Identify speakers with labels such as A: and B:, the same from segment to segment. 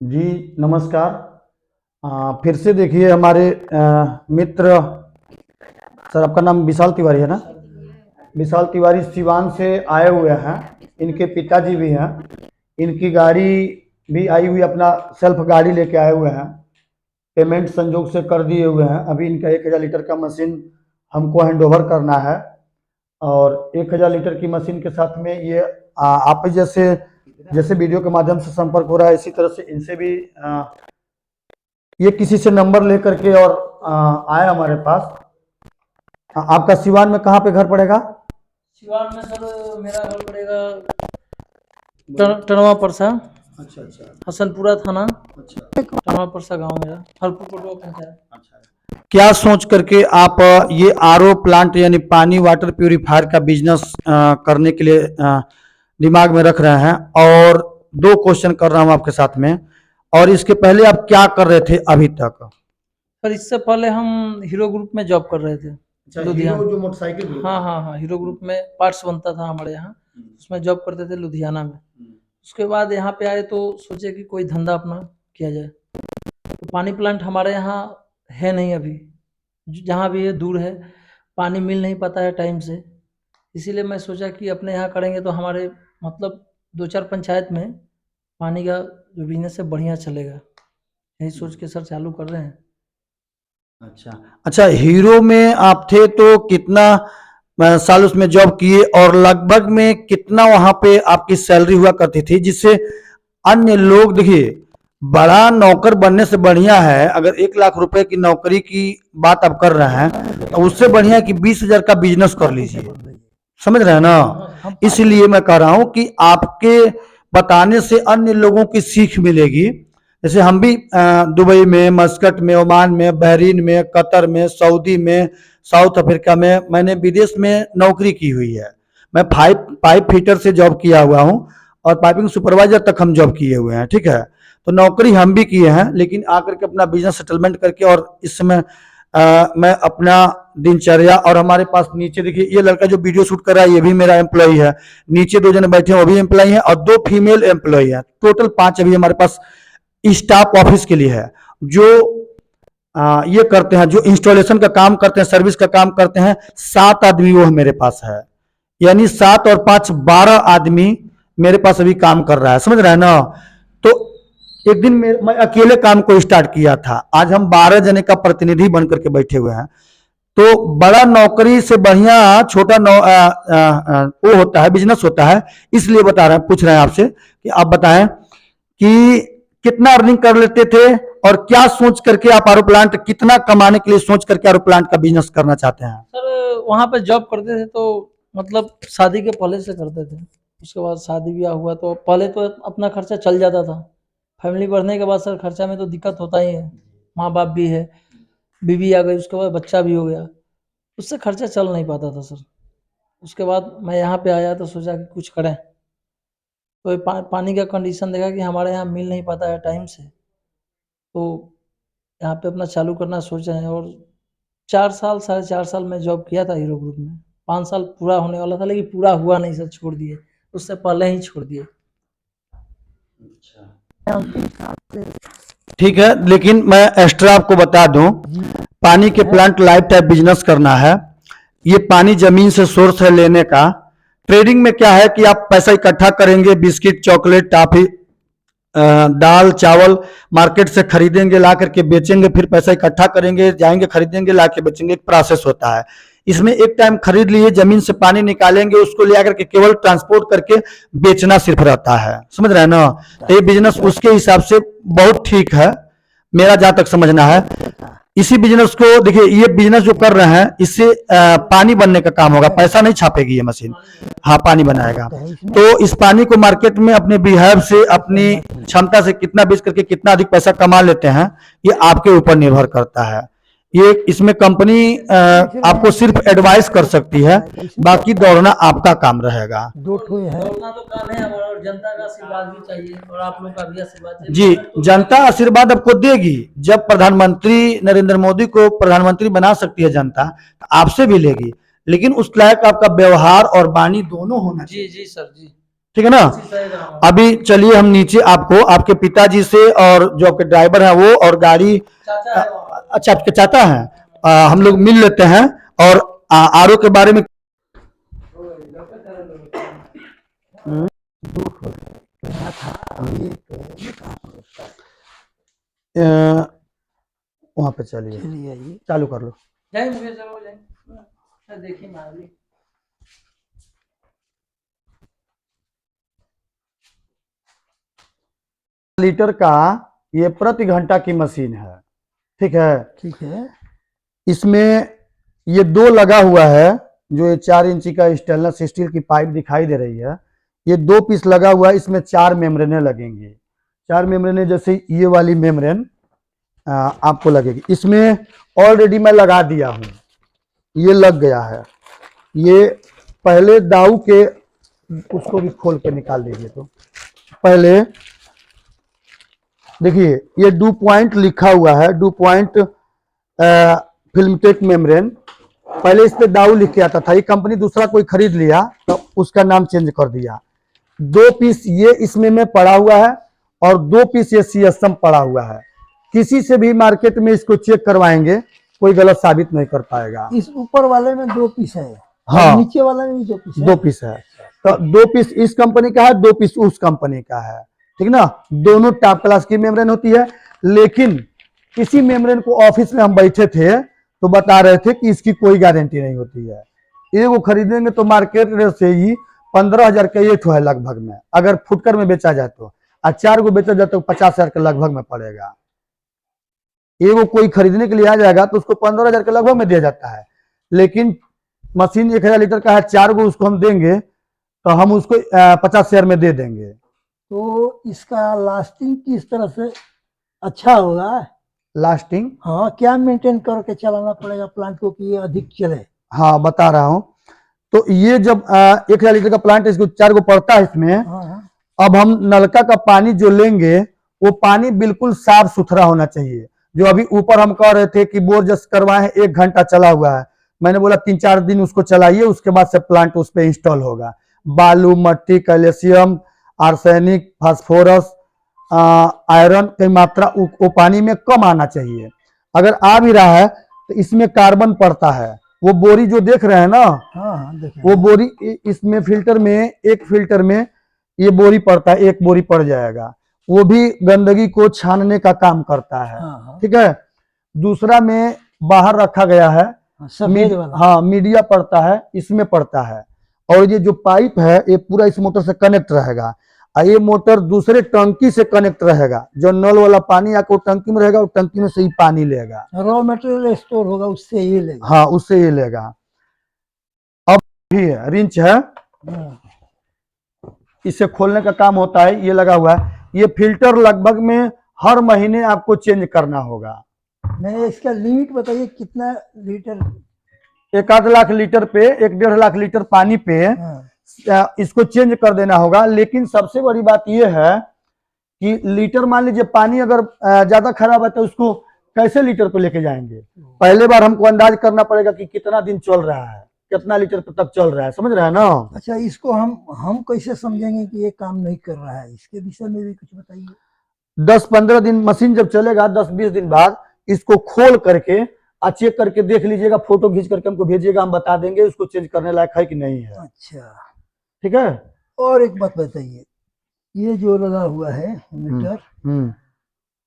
A: जी नमस्कार। फिर से देखिए हमारे मित्र सर, आपका नाम विशाल तिवारी है ना? विशाल तिवारी सिवान से आए हुए हैं। इनके पिताजी भी हैं। इनकी गाड़ी भी आई हुई, अपना सेल्फ गाड़ी लेके आए हुए हैं। पेमेंट संजोग से कर दिए हुए हैं। अभी इनका 1000 लीटर का मशीन हमको हैंडओवर करना है, और 1000 लीटर की मशीन के साथ में ये आप जैसे जैसे वीडियो के माध्यम से संपर्क हो रहा है, इसी तरह से इनसे भी ये किसी से नंबर लेकर के और आए हमारे पास। आपका सिवान में कहाँ पे घर पड़ेगा?
B: सिवान में सर मेरा घर पड़ेगा टनवा परसा।
A: अच्छा अच्छा।
B: हसनपुरा थाना।
A: अच्छा।
B: टनवा परसा गांव मेरा, हरपुर पटवा पंचायत।
A: अच्छा। क्या सोच करके आप ये आरओ प्लांट यानी पानी वाटर प्यूरिफायर का बिजनेस करने के लिए दिमाग में रख रहे हैं? और 2 क्वेश्चन कर रहा हूं आपके साथ में। और इसके पहले आप क्या कर रहे थे अभी तक?
B: सर इससे पहले हम हीरो ग्रुप में जॉब कर रहे थे।
A: अच्छा,
B: लुधियाना
A: हीरो जो मोटरसाइकिल ग्रुप?
B: हाँ हाँ हाँ, हीरो ग्रुप में पार्ट्स बनता था हमारे यहाँ, उसमें जॉब करते थे लुधियाना में। उसके बाद यहाँ पे आए तो सोचे कि कोई धंधा अपना किया जाए। तो पानी प्लांट हमारे यहाँ है नहीं अभी, जहाँ भी है दूर है, पानी मिल नहीं पाता है टाइम से। इसीलिए मैं सोचा कि अपने यहाँ करेंगे तो हमारे मतलब 2-4 पंचायत में पानी का जो बिजनेस है बढ़िया चलेगा। यही सोच के सर चालू कर रहे हैं।
A: अच्छा अच्छा। हीरो में आप थे तो कितना साल उसमें जॉब किए, और लगभग में कितना वहां पे आपकी सैलरी हुआ करती थी, जिससे अन्य लोग, देखिए बड़ा नौकर बनने से बढ़िया है, अगर 1 लाख रुपए की नौकरी की बात आप कर रहे हैं तो उससे बढ़िया कि 20,000 का बिजनेस कर लीजिए। समझ रहे हैं ना? इसलिए मैं कह रहा हूं कि आपके बताने से अन्य लोगों की सीख मिलेगी। जैसे हम भी दुबई में, मस्कट में, ओमान में, बहरीन में, कतर में, सऊदी में, साउथ अफ्रीका में, मैंने विदेश में नौकरी की हुई है। मैं पाइप फिटर से जॉब किया हुआ हूं, और पाइपिंग सुपरवाइजर तक हम जॉब किए हुए हैं। ठीक है, तो नौकरी हम भी किए हैं, लेकिन आकर के अपना बिजनेस सेटलमेंट करके, और इस समय मैं अपना दिनचर्या, और हमारे पास नीचे देखिए ये लड़का जो वीडियो शूट कर रहा है ये भी मेरा एम्प्लॉय है। नीचे 2 जने बैठे हैं वो भी एम्प्लॉय है, और 2 फीमेल एम्प्लॉय है। टोटल 5 अभी हमारे पास स्टाफ ऑफिस के लिए है, जो ये करते हैं, जो इंस्टॉलेशन का काम करते हैं, सर्विस का काम करते हैं। 7 आदमी वो मेरे पास है, यानी 7 और 5 12 आदमी मेरे पास अभी काम कर रहा है। समझ रहे हैं ना? तो एक दिन मैं अकेले काम को स्टार्ट किया था, आज हम 12 जने का प्रतिनिधि बन करके बैठे हुए हैं। तो बड़ा नौकरी से बढ़िया छोटा वो होता है, बिजनेस होता है। इसलिए बता रहे हैं, पूछ रहे हैं आपसे कि आप बताएं कि कितना अर्निंग कर लेते थे, और क्या सोच करके आप आरो प्लांट, कितना कमाने के लिए सोच करके आरो प्लांट का बिजनेस करना चाहते हैं?
B: सर वहाँ पे जॉब करते थे तो मतलब शादी के पहले से करते थे। उसके बाद शादी ब्याह हुआ तो पहले तो अपना खर्चा चल जाता था। फैमिली बढ़ने के बाद सर खर्चा में तो दिक्कत होता ही है। माँ बाप भी है, बीवी आ गई, उसके बाद बच्चा भी हो गया, उससे खर्चा चल नहीं पाता था सर। उसके बाद मैं यहाँ पे आया तो सोचा कि कुछ करें। तो ये पानी का कंडीशन देखा कि हमारे यहाँ मिल नहीं पाता है टाइम से, तो यहाँ पे अपना चालू करना सोचा है। और 4 साल 4.5 साल मैं जॉब किया था हीरो ग्रुप में। 5 साल पूरा होने वाला था, लेकिन पूरा हुआ नहीं सर, छोड़ दिए, उससे पहले ही छोड़ दिए।
A: ठीक है, लेकिन मैं एक्स्ट्रा आपको बता दूं, पानी के प्लांट लाइफ टाइप बिजनेस करना है। ये पानी जमीन से सोर्स है लेने का। ट्रेडिंग में क्या है कि आप पैसा इकट्ठा करेंगे, बिस्किट, चॉकलेट, टॉफी, दाल, चावल मार्केट से खरीदेंगे, ला करके बेचेंगे, फिर पैसा इकट्ठा करेंगे, जाएंगे खरीदेंगे, ला के बेचेंगे। एक प्रोसेस होता है। इसमें एक टाइम खरीद लिए, जमीन से पानी निकालेंगे, उसको ले आकर के केवल ट्रांसपोर्ट करके बेचना सिर्फ रहता है। समझ रहे हैं ना? तो ये बिजनेस उसके हिसाब से बहुत ठीक है, मेरा जहां तक समझना है। इसी बिजनेस को देखिए, ये बिजनेस जो कर रहे हैं इससे पानी बनने का काम होगा, पैसा नहीं छापेगी ये मशीन। हाँ, पानी बनाएगा। तो इस पानी को मार्केट में अपने बिहेव से, अपनी क्षमता से कितना बेच करके कितना अधिक पैसा कमा लेते हैं, ये आपके ऊपर निर्भर करता है। ये इसमें कंपनी आपको सिर्फ एडवाइस कर सकती है, बाकी दौड़ना आपका काम रहेगा।
B: दौड़ना तो काम है हमारा, और जनता का आशीर्वाद भी चाहिए, और आप लोग का भी आशीर्वाद चाहिए।
A: जी, जनता आशीर्वाद आपको देगी। जब प्रधानमंत्री नरेंद्र मोदी को प्रधानमंत्री बना सकती है जनता, तो आपसे भी लेगी, लेकिन उस लायक आपका व्यवहार और वाणी दोनों होना चाहिए।
B: जी जी सर जी।
A: ठीक है ना। अभी चलिए हम नीचे आपको आपके पिताजी से और जो आपके ड्राइवर है वो और गाड़ी
B: चाचा है वहाँ पर।
A: अच्छा आपके चाचा हैं, हम लोग मिल लेते हैं और आरओ के बारे में वहां पे चलिए
C: चलिए आइए।
A: चालू कर लो।
B: जाए मुझे चलो जाए देखिए मारली
A: लीटर का ये प्रति घंटा की मशीन है, ठीक है।
C: ठीक है।
A: इसमें ये दो लगा हुआ है, जो ये 4 इंची का स्टेनलेस स्टील की पाइप दिखाई दे रही है, ये 2 पीस लगा हुआ है। इसमें 4 मेम्ब्रेनें लगेंगी। 4 मेम्ब्रेनें जैसे ये वाली मेम्ब्रेन आपको लगेगी। इसमें ऑलरेडी मैं लगा दिया हूं, ये लग गया है। ये पहले दाऊ के उसको भी खोल के निकाल दीजिए। तो पहले देखिए ये डू पॉइंट लिखा हुआ है, डू पॉइंट फिल्मटेक मेम्ब्रेन। पहले इस पे दाऊ लिख के आता था, ये कंपनी दूसरा कोई खरीद लिया तो उसका नाम चेंज कर दिया। 2 पीस ये इसमें में पड़ा हुआ है और 2 पीस ये सीएसएम पड़ा हुआ है। किसी से भी मार्केट में इसको चेक करवाएंगे, कोई गलत साबित नहीं कर पाएगा।
C: इस ऊपर वाले में 2 पीस है।
A: हाँ।
C: और नीचे वाले में भी 2 पीस है।
A: 2 पीस है, तो 2 पीस इस कंपनी का है, 2 पीस उस कंपनी का है, ठीक ना। दोनों टॉप क्लास की मेम्ब्रेन होती है। लेकिन इसी मेम्ब्रेन को ऑफिस में हम बैठे थे तो बता रहे थे कि इसकी कोई गारंटी नहीं होती है। एगो खरीदेंगे तो मार्केट रेट से ही 15,000 का एक है लगभग में, अगर फुटकर में बेचा जाए तो, और 4 गो बेचा जाए तो 50,000 के लगभग में पड़ेगा। एगो कोई खरीदने के लिए आ जाएगा तो उसको 15,000 के लगभग में दिया जाता है। लेकिन मशीन 1,000 लीटर का है, 4 गो उसको हम देंगे तो हम उसको 50,000 में दे देंगे।
C: तो इसका लास्टिंग किस तरह से अच्छा होगा?
A: लास्टिंग,
C: हाँ, क्या मेंटेन करके चलाना पड़ेगा प्लांट को कि ये अधिक चले?
A: हाँ बता रहा हूं। तो ये जब 1,000 लीटर का प्लांट है, इसको 4 गो पड़ता है इसमें।
C: हाँ हाँ।
A: अब हम नलका का पानी जो लेंगे वो पानी बिल्कुल साफ सुथरा होना चाहिए। जो अभी ऊपर हम कह रहे थे कि बोर जस्ट करवाए हैं, 1 घंटा चला हुआ है, मैंने बोला 3-4 दिन उसको चलाइए, उसके बाद से प्लांट उस पर इंस्टॉल होगा। बालू, मट्टी, कैल्शियम, आर्सेनिक, फास्फोरस, आयरन की मात्रा वो पानी में कम आना चाहिए। अगर आ भी रहा है तो इसमें कार्बन पड़ता है। वो बोरी जो देख रहे हैं ना,
C: हाँ हाँ देखें।
A: वो बोरी इसमें फिल्टर में, एक फिल्टर में ये बोरी पड़ता है, 1 बोरी पड़ जाएगा। वो भी गंदगी को छानने का काम करता है,
C: हाँ हाँ।
A: ठीक है। दूसरा में बाहर रखा गया है,
C: सफेद वाला।
A: हाँ मीडिया पड़ता है, इसमें पड़ता है। और ये जो पाइप है ये पूरा इस मोटर से कनेक्ट रहेगा, और ये मोटर दूसरे टंकी से कनेक्ट रहेगा। जो नल वाला पानी आकर वो टंकी में रहेगा, वो टंकी में से ही पानी लेगा।
C: रॉ मटेरियल स्टोर होगा, उससे ये लेगा।
A: हाँ उससे ये लेगा। अब भी है, रिंच है,
C: हाँ।
A: इसे खोलने का काम होता है, ये लगा हुआ है। ये फिल्टर लगभग में हर महीने आपको चेंज करना होगा।
C: नहीं, इसका लिमिट बताइए कितना लीटर?
A: 1-8 लाख लीटर पे, 1-1.5 लाख लीटर पानी पे
C: हाँ।
A: इसको चेंज कर देना होगा। लेकिन सबसे बड़ी बात यह है कि लीटर, मान लीजिए पानी अगर ज्यादा खराब है तो उसको कैसे लीटर पे लेके जाएंगे। पहले बार हमको अंदाज करना पड़ेगा कि कितना दिन चल रहा है, कितना लीटर तक चल रहा है, समझ रहे हैं ना।
C: अच्छा, इसको हम कैसे समझेंगे कि ये काम नहीं कर रहा है? इसके विषय में भी कुछ बताइए।
A: 10-15 दिन मशीन जब चलेगा, 10-20 दिन बाद इसको खोल करके चेक करके देख लीजिएगा, फोटो खींच करके हमको भेजिएगा, हम बता देंगे उसको चेंज करने लायक है कि नहीं है।
C: अच्छा,
A: ठीक है।
C: और एक बात बताइए, ये जो लगा हुआ है मीटर,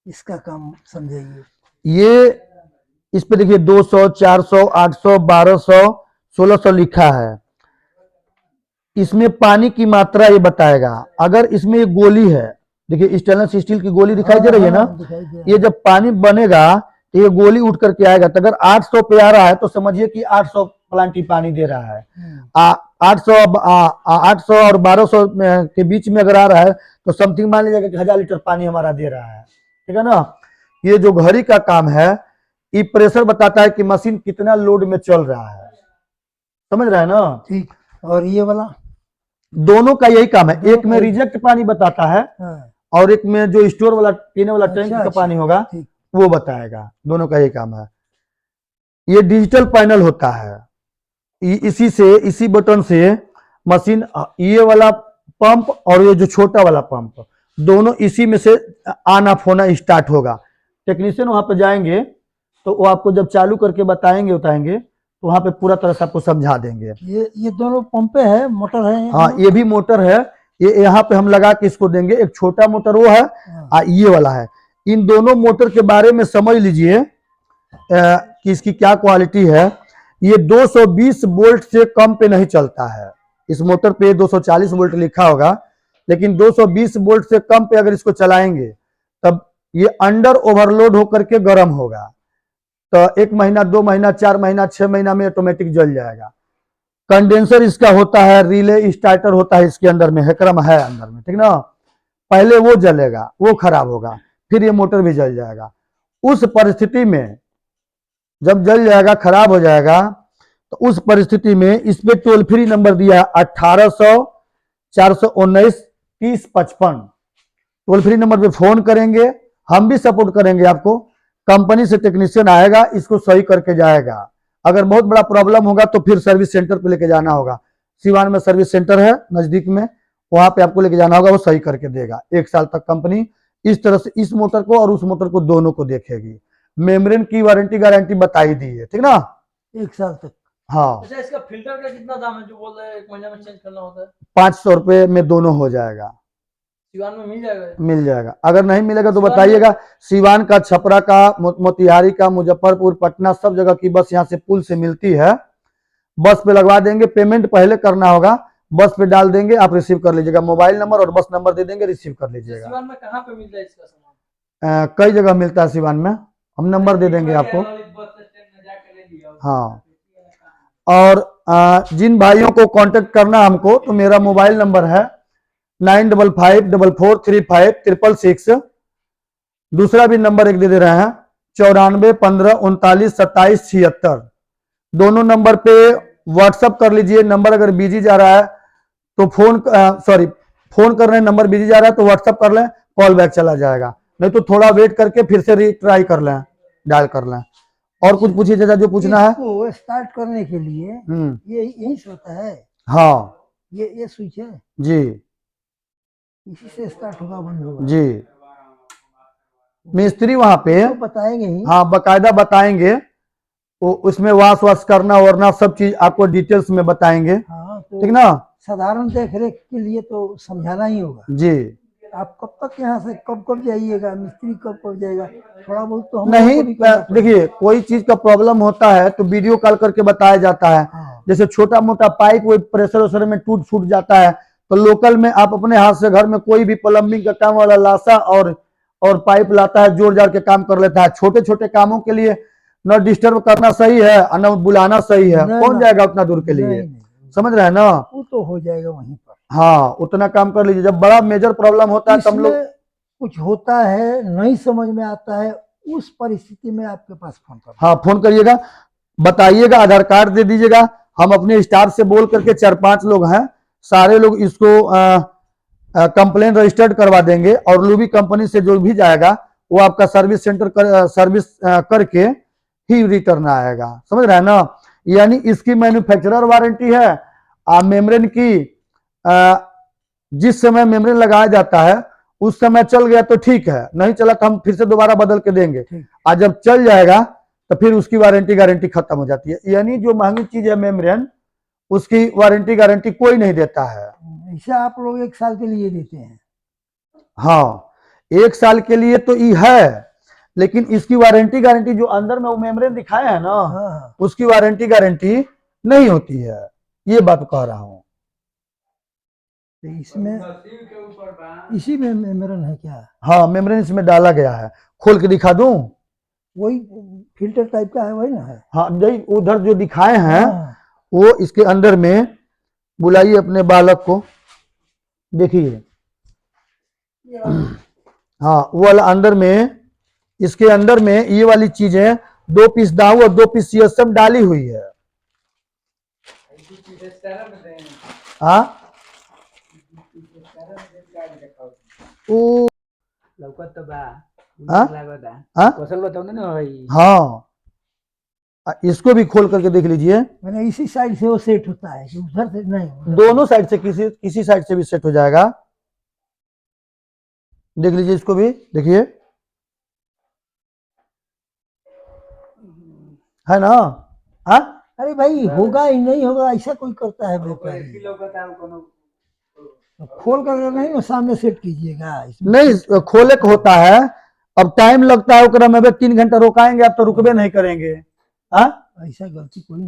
C: इसका काम समझाइए।
A: ये इस पे देखिए 200, 400, 800, 1200, 1600 लिखा है। इसमें पानी की मात्रा ये बताएगा। अगर इसमें एक गोली है, देखिए स्टेनलेस स्टील की गोली दिखाई दे रही है ना,
C: दिखाई दे रहा
A: ये जब पानी बनेगा तो ये गोली उठ करके आएगा। तो अगर 800 पे आ रहा है तो समझिए कि 800 प्लांट ही पानी दे रहा है। 800 और 1200 के बीच में अगर आ रहा है तो समथिंग मान लीजिएगा कि 1000 लीटर पानी हमारा दे रहा है, ठीक है ना। ये जो घड़ी का काम है, ये प्रेशर बताता है कि मशीन कितना लोड में चल रहा है, समझ रहे हैं ना।
C: ठीक। और ये वाला?
A: दोनों का यही काम है। एक में रिजेक्ट पानी बताता है
C: हाँ।
A: और एक में जो स्टोर वाला पीने वाला टैंक का पानी होगा
C: ठीक।
A: वो बताएगा। दोनों का यही काम है। ये डिजिटल पैनल होता है, इसी बटन से मशीन, ये वाला पंप और ये जो छोटा वाला पंप, दोनों इसी में से ऑन ऑफ होना स्टार्ट होगा। टेक्नीशियन वहां पे जाएंगे तो वो आपको जब चालू करके बताएंगे तो वहां पे पूरा तरह से आपको समझा देंगे।
C: ये दोनों पंपे है, मोटर है।
A: हाँ, ये भी मोटर है, ये यहाँ पे हम लगा के इसको देंगे। एक छोटा मोटर वो है, ये वाला है। इन दोनों मोटर के बारे में समझ लीजिए कि इसकी क्या क्वालिटी है। ये 220 वोल्ट से कम पे नहीं चलता है। इस मोटर पे 240 वोल्ट लिखा होगा, लेकिन 220 वोल्ट से कम पे अगर इसको चलाएंगे तब ये अंडर ओवरलोड होकर के गर्म होगा। तो 1 महीना, 2 महीना, 4 महीना, 6 महीना में ऑटोमेटिक जल जाएगा। कंडेंसर इसका होता है, रिले स्टार्टर होता है इसके अंदर में, हेकरम है अंदर में, ठीक ना। पहले वो जलेगा, वो खराब होगा, फिर ये मोटर भी जल जाएगा। उस परिस्थिति में जब जल जाएगा, खराब हो जाएगा, तो उस परिस्थिति में इस पे टोल फ्री नंबर दिया है 1800-419-3055। टोल फ्री नंबर पे फोन करेंगे, हम भी सपोर्ट करेंगे आपको। कंपनी से टेक्नीशियन आएगा, इसको सही करके जाएगा। अगर बहुत बड़ा प्रॉब्लम होगा तो फिर सर्विस सेंटर पे लेके जाना होगा। सिवान में सर्विस सेंटर है नजदीक में, वहां पे आपको लेके जाना होगा, वो सही करके देगा। 1 साल तक कंपनी इस तरह से इस मोटर को और उस मोटर को दोनों को देखेगी। मेम्ब्रेन की वारंटी गारंटी बताई दी है, ठीक ना।
C: 1 साल तक।
A: हाँ,
B: अच्छा, इसका फिल्टर का कितना दाम है जो बोल रहे हैं 1 महीने में चेंज करना होता है?
A: 500 रुपए में दोनों हो जाएगा।
B: सिवान में मिल जाएगा?
A: मिल जाएगा। अगर नहीं मिलेगा तो
B: सिवान
A: बताइएगा। सिवान का, छपरा का, मोतिहारी का, मुजफ्फरपुर, पटना, सब जगह की बस यहाँ से पुल से मिलती है। बस पे लगवा देंगे, पेमेंट पहले करना होगा, बस पे डाल देंगे, आप रिसीव कर लीजिएगा। मोबाइल नंबर और बस नंबर दे देंगे, रिसीव कर लीजिएगा।
B: सिवान में कहाँ पे मिलता है इसका सामान?
A: कई जगह मिलता है सिवान में, हम नंबर दे देंगे आपको। हाँ, और जिन भाइयों को कांटेक्ट करना हमको, तो मेरा मोबाइल नंबर है 9554435666। दूसरा भी नंबर एक दे दे रहे हैं 9415392776। दोनों नंबर पे व्हाट्सअप कर लीजिए। नंबर अगर बिजी जा रहा है तो फोन कर रहे हैं, नंबर बिजी जा रहा है तो व्हाट्सअप कर लें, कॉल बैक चला जाएगा। नहीं तो थोड़ा वेट करके फिर से रिट्राई कर लें, डायल कर लें। और कुछ पूछिए चाचा, जो पूछना है।
C: इसको स्टार्ट करने के लिए ये यही से होता है।
A: हाँ,
C: ये स्विच है
A: जी
C: इसी से स्टार्ट होगा, बंद होगा
A: जी। मिस्त्री वहां पे
C: तो बताएंगे ही।
A: हाँ, बकायदा बताएंगे। वो उसमें वाश करना वरना सब चीज आपको डिटेल्स में बताएंगे,
C: हाँ, तो
A: ठीक ना।
C: साधारण देख रेख के लिए तो समझाना ही होगा
A: जी,
C: आप कब तक यहाँ से कब जाइएगा, मिस्त्री कब जाएगा, थोड़ा बहुत तो हम
A: नहीं
C: लोगों को भी करना पड़ेगा।
A: देखिए, कोई चीज का प्रॉब्लम होता है तो वीडियो कॉल करके बताया जाता है।
C: हाँ।
A: जैसे छोटा मोटा पाइप वो प्रेशर वसर में टूट फूट जाता है तो लोकल में आप अपने हाथ से घर में कोई भी प्लम्बिंग का काम वाला लाशा और पाइप लाता है, जोड़ जाड़ के काम कर लेता है। छोटे छोटे कामों के लिए न डिस्टर्ब करना सही है और न बुलाना सही है।
C: नहीं,
A: कौन
C: नहीं,
A: जाएगा उतना दूर के लिए,
C: नहीं,
A: समझ रहे हैं ना।
C: वो तो हो जाएगा वहीं पर।
A: हाँ, उतना काम कर लीजिए। जब बड़ा मेजर प्रॉब्लम होता है तब लोग,
C: इसमें कुछ होता है नहीं समझ में आता है, उस परिस्थिति में आपके पास फोन कर।
A: हाँ, फोन करिएगा, बताइएगा, आधार कार्ड दे दीजिएगा। हम अपने स्टाफ से बोल करके 4-5 लोग हैं, सारे लोग इसको कंप्लेन रजिस्टर्ड करवा देंगे और लूबी कंपनी से जो भी जाएगा वो आपका सर्विस सेंटर सर्विस करके ही रिटर्न आएगा, समझ रहे हैं ना। यानी इसकी मैन्युफैक्चरर वारंटी है। मेम्ब्रेन की जिस समय मेम्ब्रेन लगाया जाता है उस समय चल गया तो ठीक है, नहीं चला तो हम फिर से दोबारा बदल के देंगे। और जब चल जाएगा तो फिर उसकी वारंटी गारंटी खत्म हो जाती है। यानी जो महंगी चीज है मेम्ब्रेन, उसकी वारंटी गारंटी कोई नहीं देता है।
C: ऐसा आप लोग 1 साल के लिए देते हैं?
A: हाँ, 1 साल के लिए तो ये है, लेकिन इसकी वारंटी गारंटी जो अंदर में वो मेम्ब्रेन दिखाए है ना,
C: हाँ।
A: उसकी वारंटी गारंटी नहीं होती है, ये बात कह रहा हूँ।
C: तो इसमें इसी में मेम्ब्रेन है क्या?
A: हाँ, मेम्ब्रेन इसमें डाला गया है। खोल के दिखा दूं?
C: वही फिल्टर टाइप का है, वही ना है?
A: हाँ, नहीं, उधर जो दिखाए हैं
C: हाँ।
A: वो इसके अंदर में, बुलाइए अपने बालक को, देखिए। हाँ, वो वाला अंदर में, इसके अंदर में ये वाली चीजें 2 पीस दाऊ और 2 पीस सीएसएम डाली हुई है। हाँ,
D: लौकत तो बा
A: हाँ?
D: लागता
A: हाँ?
D: क्वेश्चन बताओ ना भाई।
A: हाँ, इसको भी खोल करके देख लीजिए,
C: मैंने इसी साइड से वो सेट होता है कि उधर से नहीं, उधर
A: दोनों साइड से किसी साइड से भी सेट हो जाएगा। देख लीजिए इसको भी, देखिए है ना। हाँ
C: अरे भाई होगा ही नहीं होगा, ऐसा कोई करता है व्यापारी? खोल कर नहीं वो सामने सेट कीजिएगा इसमें।
A: नहीं, खोले को होता है, अब टाइम लगता है ओकरा में, 3 घंटा रोकाएंगे आप तो रुकबे नहीं करेंगे। हाँ
C: ऐसा गलती कोई